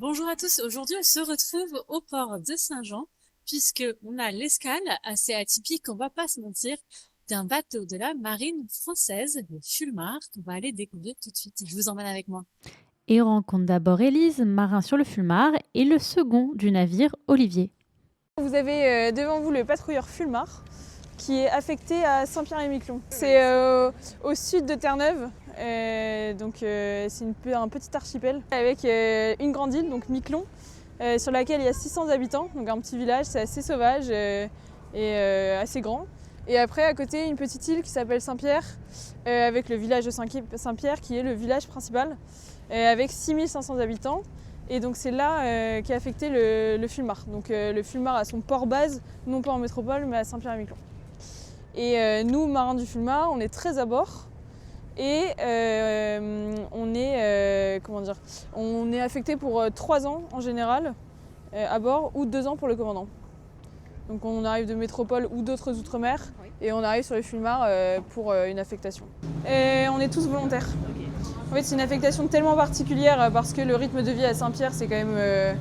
Bonjour à tous, aujourd'hui on se retrouve au port de Saint-Jean puisque on a l'escale assez atypique, on va pas se mentir, d'un bateau de la marine française, le Fulmar, qu'on va aller découvrir tout de suite. Je vous emmène avec moi. Et on rencontre d'abord Élise, marin sur le Fulmar, et le second du navire, Olivier. Vous avez devant vous le patrouilleur Fulmar qui est affecté à Saint-Pierre-et-Miquelon. C'est au sud de Terre-Neuve, c'est un petit archipel avec une grande île, donc Miquelon, sur laquelle il y a 600 habitants, donc un petit village, c'est assez sauvage et assez grand. Et après, à côté, une petite île qui s'appelle Saint-Pierre, avec le village de Saint-Pierre qui est le village principal, avec 6500 habitants. Et donc c'est là qu'est affecté le Fulmar. Donc le Fulmar a son port base, non pas en métropole, mais à Saint-Pierre-et-Miquelon. Et nous, marins du Fulmar, on est très à bord. Et on est affecté pour 3 ans en général à bord, ou 2 ans pour le commandant. Donc on arrive de métropole ou d'autres outre-mer, et on arrive sur le Fulmar pour une affectation. Et on est tous volontaires. En fait, c'est une affectation tellement particulière parce que le rythme de vie à Saint-Pierre, c'est quand même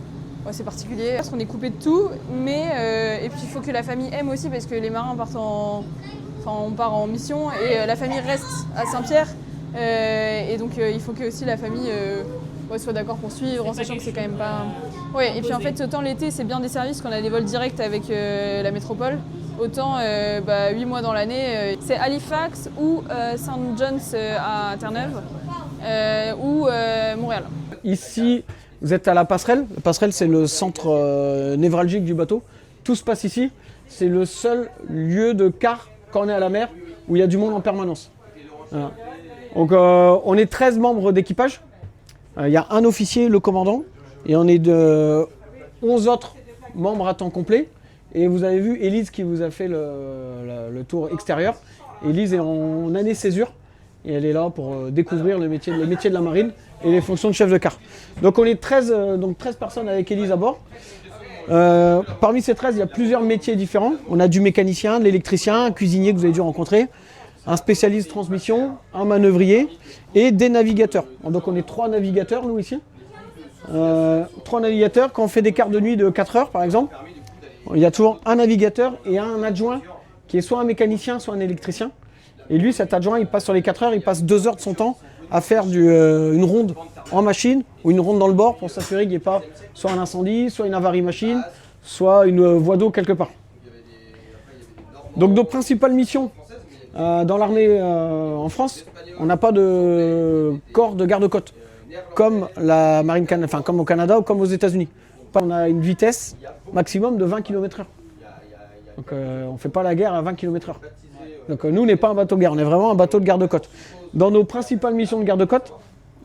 c'est particulier. Parce qu'on est coupé de tout, et puis il faut que la famille aime aussi parce que les marins on part en mission et la famille reste à Saint-Pierre. Et donc il faut que aussi la famille soit d'accord pour suivre, en sachant que c'est quand même pas. Ouais, et puis en fait, autant l'été, c'est bien desservi parce qu'on a des vols directs avec la métropole. Autant 8 mois dans l'année, c'est Halifax ou St. John's à Terre-Neuve. Ou Montréal. Ici, vous êtes à la passerelle. La passerelle, c'est le centre névralgique du bateau. Tout se passe ici. C'est le seul lieu de quart quand on est à la mer où il y a du monde en permanence. Voilà. Donc, on est 13 membres d'équipage. Il y a un officier, le commandant, et on est de 11 autres membres à temps complet. Et vous avez vu Élise qui vous a fait le tour extérieur. Élise est en année césure. Et elle est là pour découvrir les métiers de la marine et les fonctions de chef de quart. Donc on est 13 personnes avec Élise à bord. Parmi ces 13, il y a plusieurs métiers différents. On a du mécanicien, de l'électricien, un cuisinier que vous avez dû rencontrer, un spécialiste transmission, un manœuvrier et des navigateurs. Donc on est 3 navigateurs, nous, ici. 3 navigateurs. Quand on fait des quarts de nuit de 4 heures, par exemple, il y a toujours un navigateur et un adjoint qui est soit un mécanicien, soit un électricien. Et lui, cet adjoint, il passe sur les 4 heures, il passe 2 heures de son temps à faire une ronde en machine ou une ronde dans le bord pour s'assurer qu'il n'y ait pas soit un incendie, soit une avarie machine, soit une voie d'eau quelque part. Donc nos principales missions dans l'armée en France, on n'a pas de corps de garde-côte comme la marine comme au Canada ou comme aux États-Unis. On a une vitesse maximum de 20 km/h. Donc on ne fait pas la guerre à 20 km/h. Donc nous, on n'est pas un bateau de guerre, on est vraiment un bateau de garde-côte. Dans nos principales missions de garde-côte,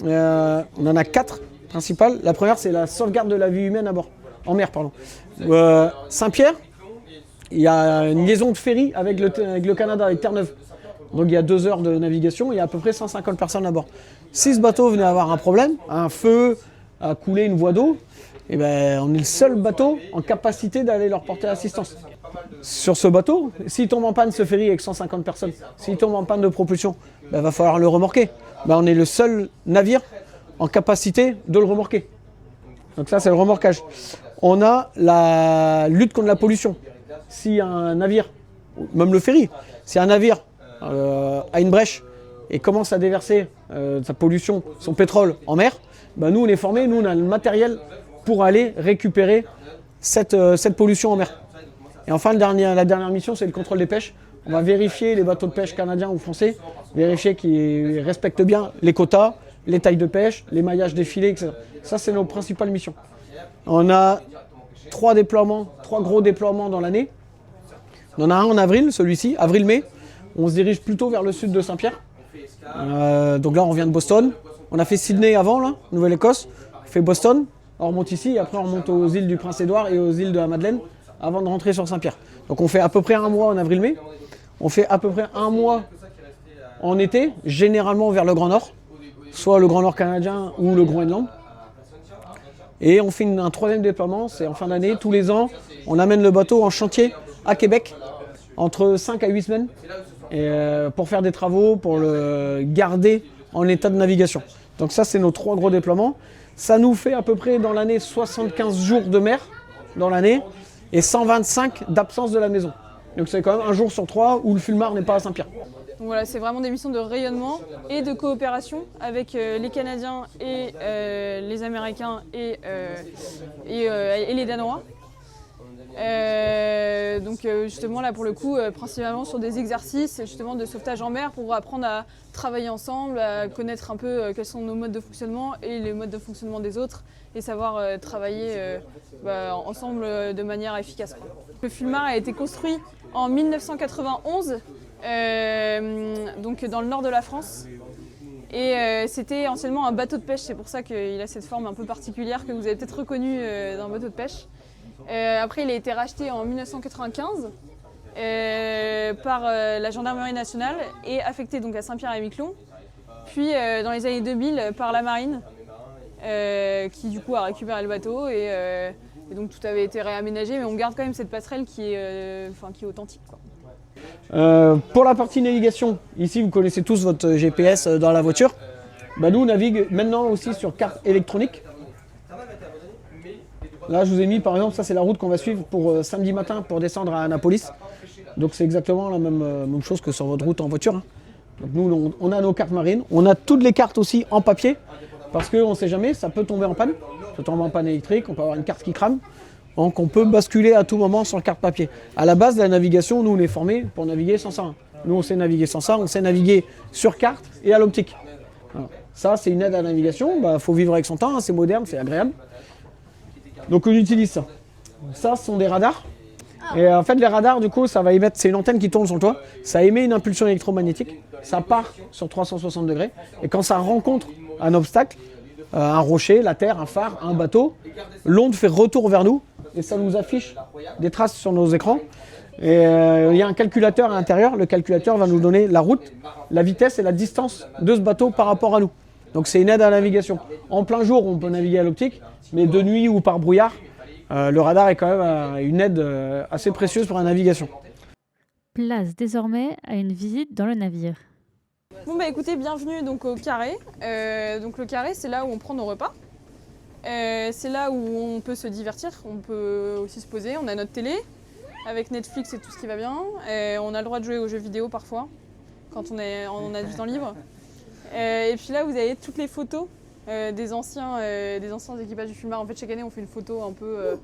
on en a 4 principales. La première, c'est la sauvegarde de la vie humaine à bord, en mer, pardon. Saint-Pierre, il y a une liaison de ferry avec le Canada, avec Terre-Neuve. Donc il y a 2 heures de navigation, il y a à peu près 150 personnes à bord. Si ce bateau venait avoir un problème, un feu, à couler une voie d'eau, on est le seul bateau en capacité d'aller leur porter assistance. Sur ce bateau, s'il tombe en panne ce ferry avec 150 personnes, s'il tombe en panne de propulsion, il va falloir le remorquer. On est le seul navire en capacité de le remorquer. Donc ça, c'est le remorquage. On a la lutte contre la pollution. Si un navire, même le ferry, si un navire a une brèche et commence à déverser sa pollution, son pétrole en mer, nous on est formés, nous on a le matériel pour aller récupérer cette pollution en mer. Et enfin, la dernière mission, c'est le contrôle des pêches. On va vérifier les bateaux de pêche canadiens ou français, vérifier qu'ils respectent bien les quotas, les tailles de pêche, les maillages des filets, etc. Ça, c'est nos principales missions. On a 3 gros déploiements dans l'année. On en a un en avril, celui-ci, avril-mai. On se dirige plutôt vers le sud de Saint-Pierre. Donc là, on vient de Boston. On a fait Sydney avant, là, Nouvelle-Écosse. On fait Boston, on remonte ici, et après on remonte aux îles du Prince-Édouard et aux îles de la Madeleine, avant de rentrer sur Saint-Pierre. Donc on fait à peu près 1 mois en avril-mai. On fait à peu près 1 mois en été, généralement vers le Grand Nord, soit le Grand Nord canadien ou le Groenland. Et on fait un 3e déploiement, c'est en fin d'année. Tous les ans, on amène le bateau en chantier à Québec, entre 5 à 8 semaines, pour faire des travaux, pour le garder en état de navigation. Donc ça, c'est nos 3 gros déploiements. Ça nous fait à peu près dans l'année 75 jours de mer dans l'année et 125 d'absence de la maison. Donc c'est quand même un jour sur 3 où le Fulmar n'est pas à Saint-Pierre. Donc voilà, c'est vraiment des missions de rayonnement et de coopération avec les Canadiens et les Américains et les Danois. Donc justement là pour le coup, principalement sur des exercices justement de sauvetage en mer pour apprendre à travailler ensemble, à connaître un peu quels sont nos modes de fonctionnement et les modes de fonctionnement des autres et savoir travailler ensemble de manière efficace, quoi. Le Fulmar a été construit en 1991, donc dans le nord de la France. Et c'était anciennement un bateau de pêche, c'est pour ça qu'il a cette forme un peu particulière que vous avez peut-être reconnue d'un bateau de pêche. Après, il a été racheté en 1995 par la Gendarmerie nationale et affecté donc à Saint-Pierre-et-Miquelon. Puis dans les années 2000 par la Marine, qui du coup a récupéré le bateau et donc tout avait été réaménagé, mais on garde quand même cette passerelle qui est authentique, quoi. Pour la partie navigation, ici vous connaissez tous votre GPS dans la voiture. Nous on navigue maintenant aussi sur carte électronique. Là je vous ai mis par exemple, ça c'est la route qu'on va suivre pour samedi matin pour descendre à Annapolis. Donc c'est exactement la même chose que sur votre route en voiture. Donc nous on a nos cartes marines, on a toutes les cartes aussi en papier parce qu'on ne sait jamais, ça peut tomber en panne. Ça peut tomber en panne électrique, on peut avoir une carte qui crame. Donc on peut basculer à tout moment sur carte papier. À la base de la navigation, nous on est formés pour naviguer sans ça. Nous on sait naviguer sans ça, on sait naviguer sur carte et à l'optique. Ça c'est une aide à la navigation, faut vivre avec son temps, c'est moderne, c'est agréable. Donc on utilise ça. Ça ce sont des radars. Et en fait les radars du coup ça va émettre, c'est une antenne qui tourne sur le toit, ça émet une impulsion électromagnétique, ça part sur 360 degrés et quand ça rencontre un obstacle, un rocher, la terre, un phare, un bateau, l'onde fait retour vers nous et ça nous affiche des traces sur nos écrans. Et il y a un calculateur à l'intérieur, le calculateur va nous donner la route, la vitesse et la distance de ce bateau par rapport à nous. Donc c'est une aide à la navigation. En plein jour on peut naviguer à l'optique, mais de nuit ou par brouillard, le radar est quand même une aide assez précieuse pour la navigation. Place désormais à une visite dans le navire. Bon écoutez, bienvenue donc au carré. Donc le carré c'est là où on prend nos repas. C'est là où on peut se divertir, on peut aussi se poser, on a notre télé avec Netflix et tout ce qui va bien. On a le droit de jouer aux jeux vidéo parfois quand on a du temps libre. Et puis là vous avez toutes les photos des anciens équipages du Fulmar. En fait chaque année on fait une photo un peu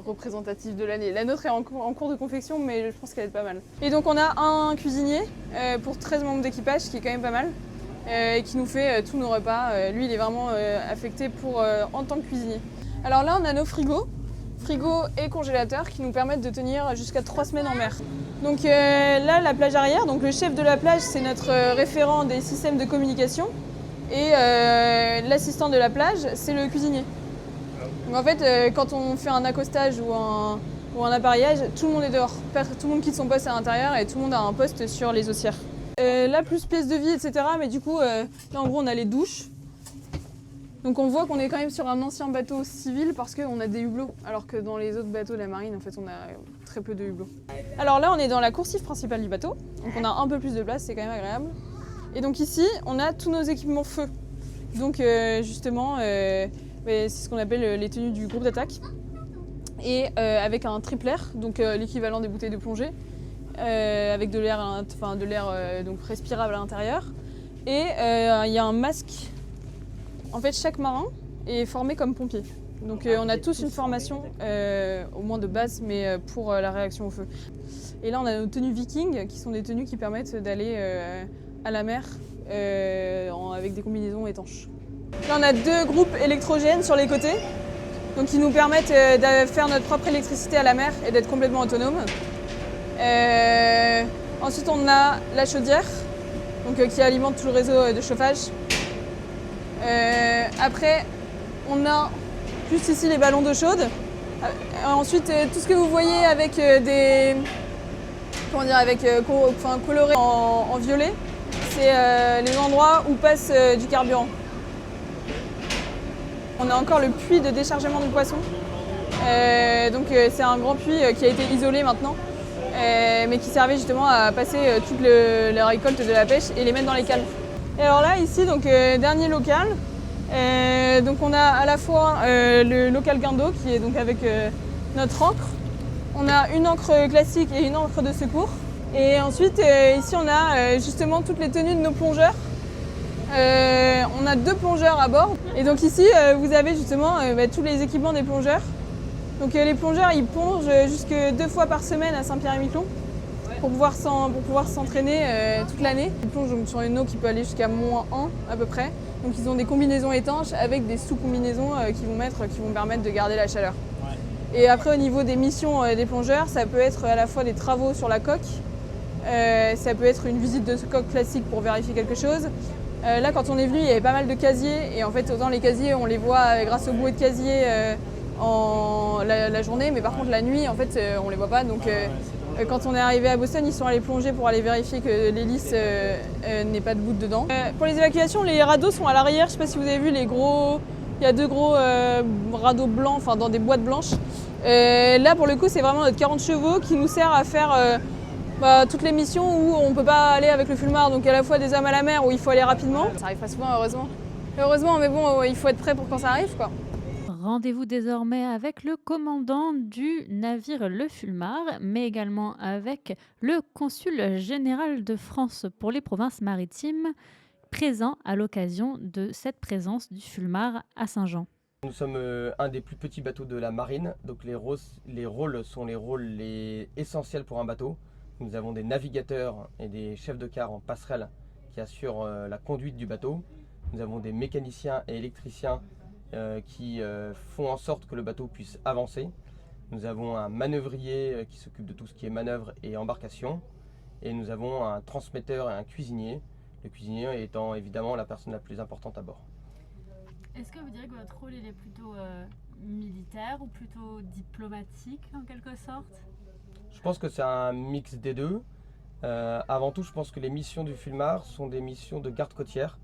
représentative de l'année. La nôtre est en cours de confection mais je pense qu'elle est pas mal. Et donc on a un cuisinier pour 13 membres d'équipage qui est quand même pas mal. Et qui nous fait tous nos repas. Lui, il est vraiment affecté en tant que cuisinier. Alors là, on a nos frigos et congélateurs qui nous permettent de tenir jusqu'à 3 semaines en mer. Donc là, la plage arrière, donc le chef de la plage, c'est notre référent des systèmes de communication. Et l'assistant de la plage, c'est le cuisinier. Donc en fait, quand on fait un accostage ou un appareillage, tout le monde est dehors. Tout le monde quitte son poste à l'intérieur et tout le monde a un poste sur les haussières. Là, plus pièces de vie, etc. Mais du coup, là, en gros, on a les douches. Donc on voit qu'on est quand même sur un ancien bateau civil parce qu'on a des hublots. Alors que dans les autres bateaux de la marine, en fait, on a très peu de hublots. Alors là, on est dans la coursive principale du bateau. Donc on a un peu plus de place, c'est quand même agréable. Et donc ici, on a tous nos équipements feu. Donc justement, c'est ce qu'on appelle les tenues du groupe d'attaque. Et avec un triplaire, donc l'équivalent des bouteilles de plongée. Avec de l'air donc respirable à l'intérieur. Et il y a un masque. En fait, chaque marin est formé comme pompier. Donc on a tous une formation, au moins de base, mais pour la réaction au feu. Et là, on a nos tenues vikings, qui sont des tenues qui permettent d'aller à la mer avec des combinaisons étanches. Là, on a 2 groupes électrogènes sur les côtés, donc qui nous permettent de faire notre propre électricité à la mer et d'être complètement autonome. Ensuite on a la chaudière donc, qui alimente tout le réseau de chauffage. Après on a juste ici les ballons d'eau chaude. Ensuite tout ce que vous voyez avec coloré en violet, c'est les endroits où passe du carburant. On a encore le puits de déchargement du poisson. Donc c'est un grand puits qui a été isolé maintenant. Mais qui servait justement à passer toute la récolte de la pêche et les mettre dans les cales. Et alors là, ici, donc dernier local. Donc on a à la fois le local guindeau qui est donc avec notre encre. On a une encre classique et une encre de secours. Et ensuite, ici, on a justement toutes les tenues de nos plongeurs. On a 2 plongeurs à bord. Et donc ici, vous avez justement tous les équipements des plongeurs. Donc les plongeurs, ils plongent jusque 2 fois par semaine à Saint-Pierre-et-Miquelon pour pouvoir s'entraîner toute l'année. Ils plongent donc sur une eau qui peut aller jusqu'à -1 à peu près. Donc ils ont des combinaisons étanches avec des sous-combinaisons qui vont permettre de garder la chaleur. Et après, au niveau des missions des plongeurs, ça peut être à la fois des travaux sur la coque, ça peut être une visite de coque classique pour vérifier quelque chose. Là, quand on est venu, il y avait pas mal de casiers, et en fait, autant les casiers, on les voit grâce aux bouées de casier la journée, mais par contre, la nuit, en fait, on les voit pas. Donc, quand on est arrivé à Boston, ils sont allés plonger pour aller vérifier que l'hélice n'ait pas de gouttes dedans. Pour les évacuations, les radeaux sont à l'arrière. Je sais pas si vous avez vu les gros. Il y a 2 gros radeaux blancs, enfin dans des boîtes blanches. Là, pour le coup, c'est vraiment notre 40 chevaux qui nous sert à faire toutes les missions où on ne peut pas aller avec le Fulmar. Donc à la fois des hommes à la mer où il faut aller rapidement. Ça arrive pas souvent, heureusement. Heureusement, mais bon, il faut être prêt pour quand ça arrive, quoi. Rendez-vous désormais avec le commandant du navire Le Fulmar, mais également avec le consul général de France pour les provinces maritimes, présent à l'occasion de cette présence du Fulmar à Saint-Jean. Nous sommes un des plus petits bateaux de la marine, donc les rôles sont les rôles essentiels pour un bateau. Nous avons des navigateurs et des chefs de quart en passerelle qui assurent la conduite du bateau. Nous avons des mécaniciens et électriciens qui font en sorte que le bateau puisse avancer. Nous avons un manœuvrier qui s'occupe de tout ce qui est manœuvre et embarcation. Et nous avons un transmetteur et un cuisinier, le cuisinier étant évidemment la personne la plus importante à bord. Est-ce que vous direz que votre rôle il est plutôt militaire ou plutôt diplomatique en quelque sorte ? Je pense que c'est un mix des deux. Avant tout, je pense que les missions du Fulmar sont des missions de garde côtière.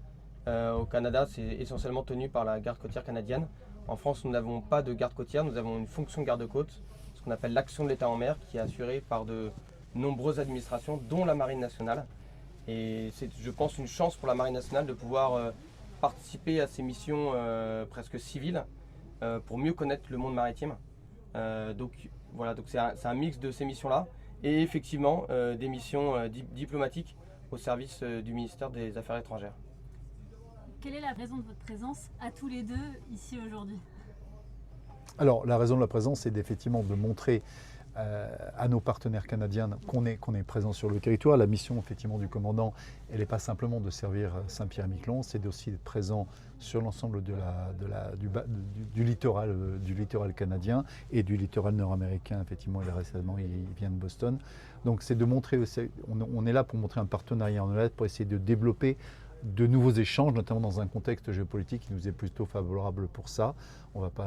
Au Canada, c'est essentiellement tenu par la garde côtière canadienne. En France, nous n'avons pas de garde côtière, nous avons une fonction garde-côte, ce qu'on appelle l'action de l'État en mer, qui est assurée par de nombreuses administrations, dont la Marine nationale. Et c'est, je pense, une chance pour la Marine nationale de pouvoir participer à ces missions presque civiles pour mieux connaître le monde maritime. Donc voilà, donc c'est un mix de ces missions-là et effectivement des missions diplomatiques au service du ministère des Affaires étrangères. Quelle est la raison de votre présence à tous les deux ici aujourd'hui ? Alors la raison de la présence, c'est effectivement de montrer à nos partenaires canadiens qu'on est présent sur le territoire. La mission effectivement du commandant, elle n'est pas simplement de servir Saint-Pierre-et-Miquelon, c'est aussi d'être présent sur l'ensemble du littoral canadien et du littoral nord-américain. Effectivement, récemment, il vient de Boston. Donc c'est de montrer, on est là pour montrer un partenariat, on est là pour essayer de développer de nouveaux échanges, notamment dans un contexte géopolitique qui nous est plutôt favorable pour ça. On va pas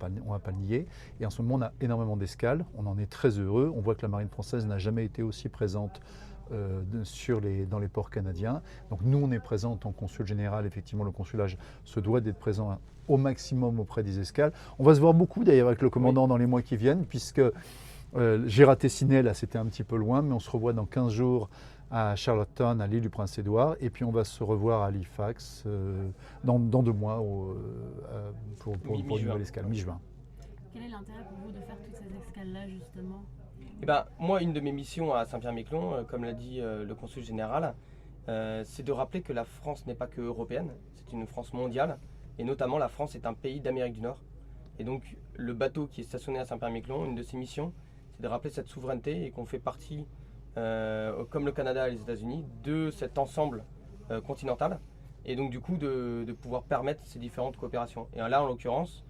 le nier. Et en ce moment, on a énormément d'escales. On en est très heureux. On voit que la marine française n'a jamais été aussi présente dans les ports canadiens. Donc nous, on est présent en tant que consul général. Effectivement, le consulage se doit d'être présent au maximum auprès des escales. On va se voir beaucoup d'ailleurs avec le commandant dans les mois qui viennent, puisque j'ai raté Sydney, là c'était un petit peu loin, mais on se revoit dans 15 jours à Charlottetown, à l'île du Prince-Édouard, et puis on va se revoir à Halifax dans 2 mois pour une nouvelle escale, mi-juin. Quel est l'intérêt pour vous de faire toutes ces escales-là justement ? Eh ben, moi, une de mes missions à Saint-Pierre-et-Miquelon, comme l'a dit le consul général, c'est de rappeler que la France n'est pas que européenne, c'est une France mondiale, et notamment la France est un pays d'Amérique du Nord. Et donc le bateau qui est stationné à Saint-Pierre-et-Miquelon, une de ses missions, c'est de rappeler cette souveraineté et qu'on fait partie, comme le Canada et les États-Unis, de cet ensemble continental, et donc du coup de pouvoir permettre ces différentes coopérations. Et là, en l'occurrence,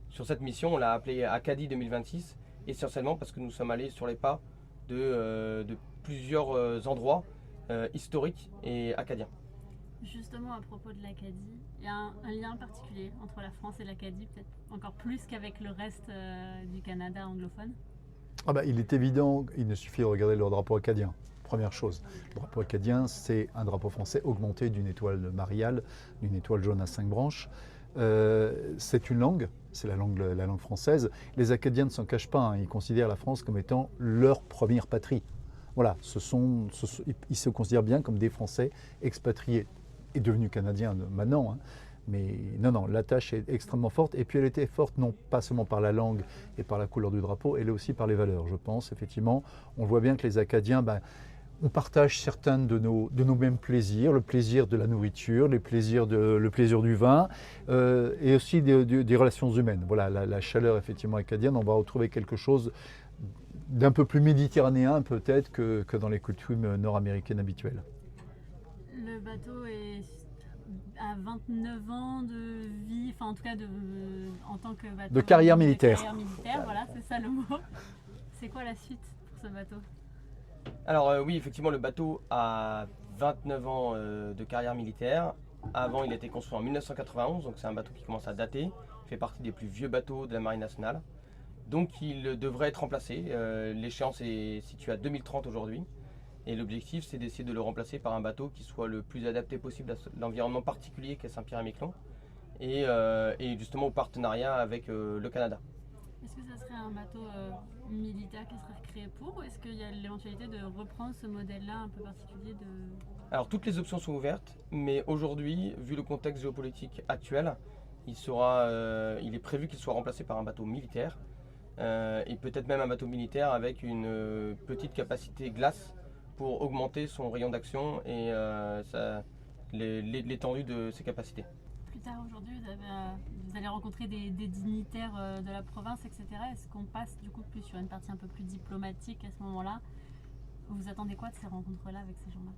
sur cette mission, on l'a appelée Acadie 2026, essentiellement parce que nous sommes allés sur les pas de plusieurs endroits historiques et acadiens. Justement, à propos de l'Acadie, il y a un lien particulier entre la France et l'Acadie, peut-être encore plus qu'avec le reste du Canada anglophone. Il est évident, il ne suffit de regarder le drapeau acadien. Première chose, le drapeau acadien, c'est un drapeau français augmenté d'une étoile mariale, d'une étoile jaune à 5 branches. C'est une langue, c'est la langue française. Les Acadiens ne s'en cachent pas, ils considèrent la France comme étant leur première patrie. Voilà, ils se considèrent bien comme des Français expatriés. est devenu canadien maintenant, hein. Mais non, l'attache est extrêmement forte. Et puis elle était forte non pas seulement par la langue et par la couleur du drapeau, elle est aussi par les valeurs, je pense. Effectivement, on voit bien que les Acadiens, on partage certains de nos mêmes plaisirs, le plaisir de la nourriture, le plaisir du vin, et aussi des relations humaines. Voilà, la chaleur effectivement acadienne, on va retrouver quelque chose d'un peu plus méditerranéen peut-être que dans les coutumes nord-américaines habituelles. Le bateau est à 29 ans de vie, enfin en tout cas en tant que bateau. De carrière militaire. De carrière militaire, voilà, c'est ça le mot. C'est quoi la suite pour ce bateau? Alors oui, effectivement, le bateau a 29 ans de carrière militaire. Avant, il a été construit en 1991, donc c'est un bateau qui commence à dater. Il fait partie des plus vieux bateaux de la Marine nationale. Donc il devrait être remplacé. L'échéance est située à 2030 aujourd'hui. Et l'objectif, c'est d'essayer de le remplacer par un bateau qui soit le plus adapté possible à l'environnement particulier qu'est Saint-Pierre-et-Miquelon. Et justement au partenariat avec le Canada. Est-ce que ça serait un bateau militaire qui serait créé pour, ou est-ce qu'il y a l'éventualité de reprendre ce modèle-là un peu particulier de... Alors toutes les options sont ouvertes, mais aujourd'hui, vu le contexte géopolitique actuel, il est prévu qu'il soit remplacé par un bateau militaire, et peut-être même un bateau militaire avec une petite capacité glace pour augmenter son rayon d'action et l'étendue de ses capacités. Plus tard aujourd'hui, vous allez rencontrer des dignitaires de la province, etc. Est-ce qu'on passe du coup plus sur une partie un peu plus diplomatique à ce moment-là? Vous attendez quoi de ces rencontres-là avec ces gens-là?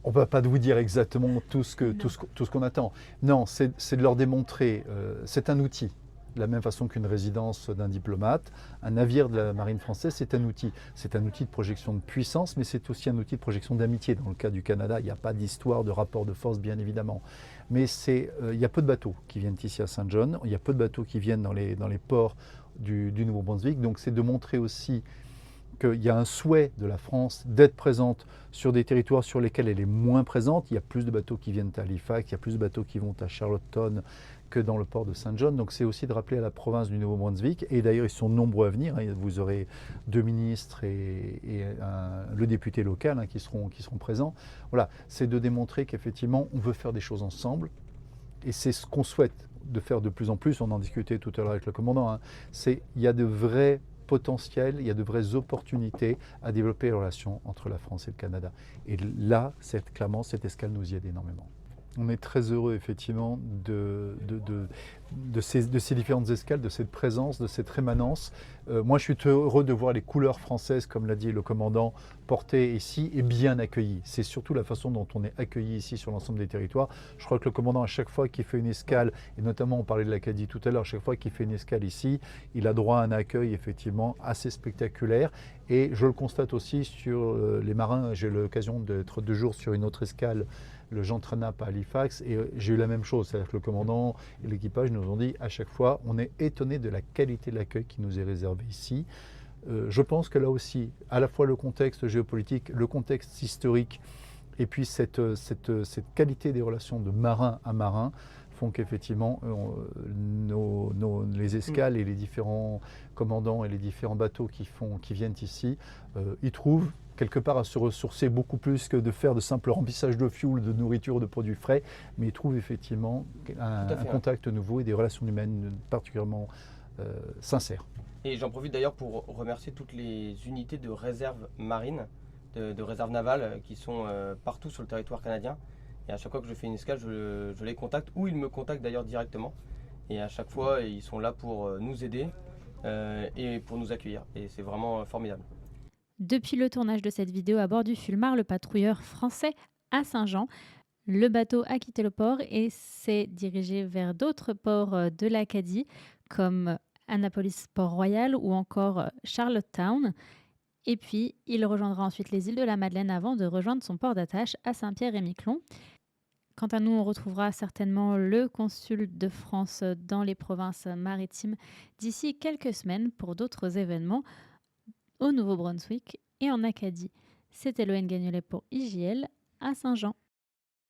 On ne va pas vous dire exactement tout ce qu'on attend. Non, c'est de leur démontrer, c'est un outil. De la même façon qu'une résidence d'un diplomate, un navire de la marine française, c'est un outil. C'est un outil de projection de puissance, mais c'est aussi un outil de projection d'amitié. Dans le cas du Canada, il n'y a pas d'histoire de rapport de force, bien évidemment. Mais il y a peu de bateaux qui viennent ici à Saint John, il y a peu de bateaux qui viennent dans les ports du Nouveau-Brunswick. Donc c'est de montrer aussi qu'il y a un souhait de la France d'être présente sur des territoires sur lesquels elle est moins présente. Il y a plus de bateaux qui viennent à Halifax, il y a plus de bateaux qui vont à Charlottetown que dans le port de Saint John. Donc c'est aussi de rappeler à la province du Nouveau-Brunswick, et d'ailleurs ils sont nombreux à venir, hein. Vous aurez 2 ministres et le député local qui seront présents. Voilà, c'est de démontrer qu'effectivement on veut faire des choses ensemble, et c'est ce qu'on souhaite de faire de plus en plus. On en discutait tout à l'heure avec le commandant, hein. Il y a de vrais potentiel, il y a de vraies opportunités à développer les relations entre la France et le Canada. Et là, clairement, cette escale nous y aide énormément. On est très heureux effectivement de ces différentes escales, de cette présence, de cette rémanence. Moi je suis heureux de voir les couleurs françaises, comme l'a dit le commandant, portées ici et bien accueillies. C'est surtout la façon dont on est accueilli ici sur l'ensemble des territoires. Je crois que le commandant, à chaque fois qu'il fait une escale, et notamment on parlait de l'Acadie tout à l'heure, à chaque fois qu'il fait une escale ici, il a droit à un accueil effectivement assez spectaculaire. Et je le constate aussi sur les marins. J'ai eu l'occasion d'être 2 jours sur une autre escale, le Jean Trenap à Halifax, et j'ai eu la même chose. C'est-à-dire que le commandant et l'équipage nous ont dit à chaque fois, on est étonné de la qualité de l'accueil qui nous est réservé ici. Je pense que là aussi, à la fois le contexte géopolitique, le contexte historique, et puis cette qualité des relations de marin à marin font qu'effectivement les escales et les différents commandants et les différents bateaux qui viennent ici, ils trouvent quelque part à se ressourcer beaucoup plus que de faire de simples remplissages de fuel, de nourriture, de produits frais, mais ils trouvent effectivement un contact nouveau et des relations humaines particulièrement sincères. Et j'en profite d'ailleurs pour remercier toutes les unités de réserve marine, de réserve navale qui sont partout sur le territoire canadien. Et à chaque fois que je fais une escale, je les contacte, ou ils me contactent d'ailleurs directement. Et à chaque fois, ils sont là pour nous aider et pour nous accueillir. Et c'est vraiment formidable. Depuis le tournage de cette vidéo à bord du Fulmar, le patrouilleur français à Saint-Jean, le bateau a quitté le port et s'est dirigé vers d'autres ports de l'Acadie, comme Annapolis Port-Royal ou encore Charlottetown. Et puis, il rejoindra ensuite les îles de la Madeleine avant de rejoindre son port d'attache à Saint-Pierre-et-Miquelon. Quant à nous, on retrouvera certainement le consul de France dans les provinces maritimes d'ici quelques semaines pour d'autres événements au Nouveau-Brunswick et en Acadie. C'était Loane Gagnolet pour IJL à Saint-Jean.